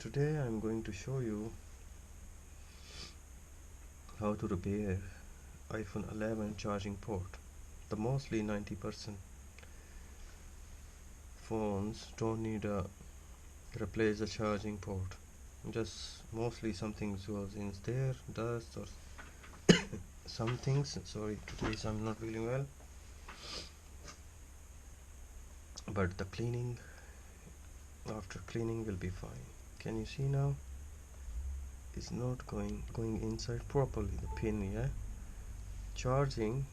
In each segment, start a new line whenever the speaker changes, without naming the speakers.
Today I'm going to show you how to repair iPhone 11 charging port. The mostly 90% phones don't need a replace the charging port. Just mostly something goes in there, dust or some things. Sorry, today I'm not feeling well. But the cleaning, after cleaning, will be fine. Can you see now? It's not going inside properly, the pin, yeah? Charging,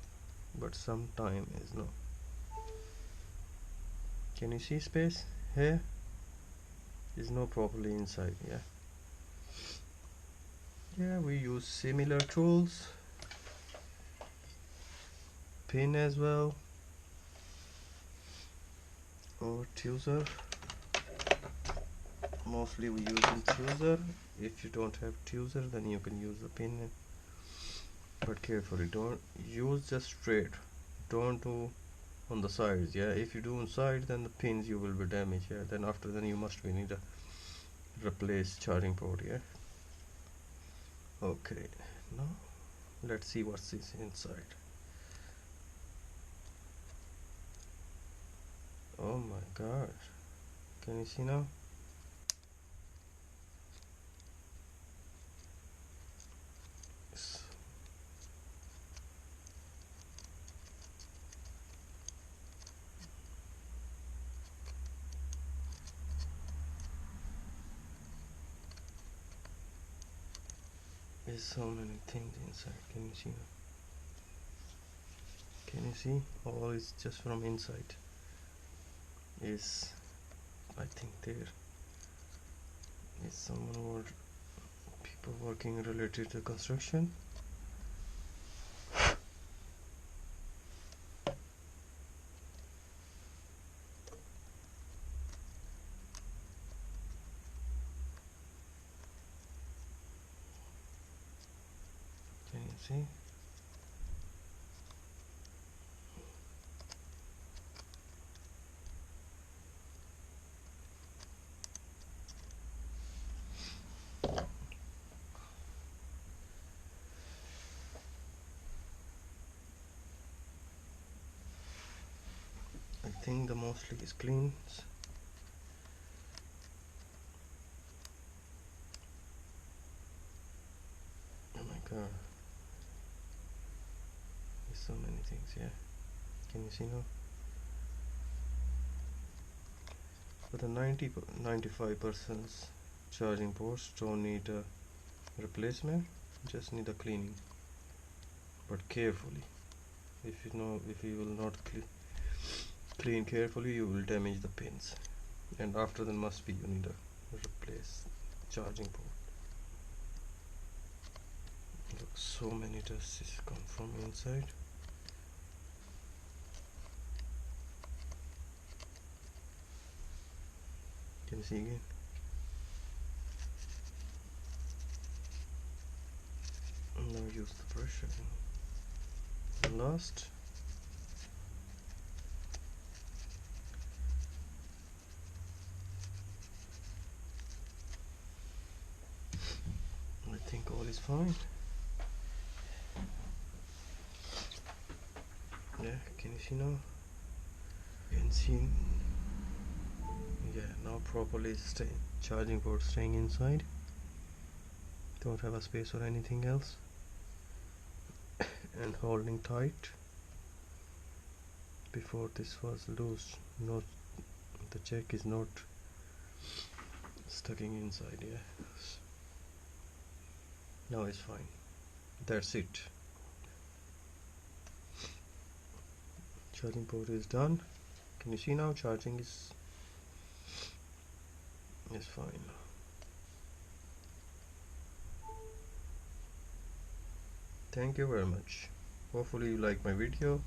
but sometime is not. Can you see space here? Is not properly inside, yeah, we use similar tools, pin as well, or tweezer. Mostly we use in tweezer. If you don't have tweezer, then you can use the pin, but carefully, don't use just straight, don't do on the sides, yeah. If you do on side, then the pins you will be damaged, yeah. Then after, then you must be need a replace charging port, yeah. Okay, now let's see what's this inside. Oh my god, can you see now? There's so many things inside. Can you see now? Can you see? All is just from inside. Is, I think there is someone or people working related to construction. Can you see? I think the mostly is clean. Oh my god, there's so many things, yeah. Can you see now? But the 95% charging ports don't need a replacement, just need a cleaning, but carefully. If you will not clean carefully, you will damage the pins, and after that must be you need a replace charging port. Look, so many dusts come from inside. Can you see again? Now use the brush again. And last, I think all is fine. Yeah, can you see now? You can see, yeah, now properly charging port staying inside. Don't have a space or anything else, and holding tight. Before this was loose, not the jack is not stuck inside, yeah. Now it's fine. That's it. Charging port is done. Can you see now? Charging is fine. Thank you very much. Hopefully you like my video.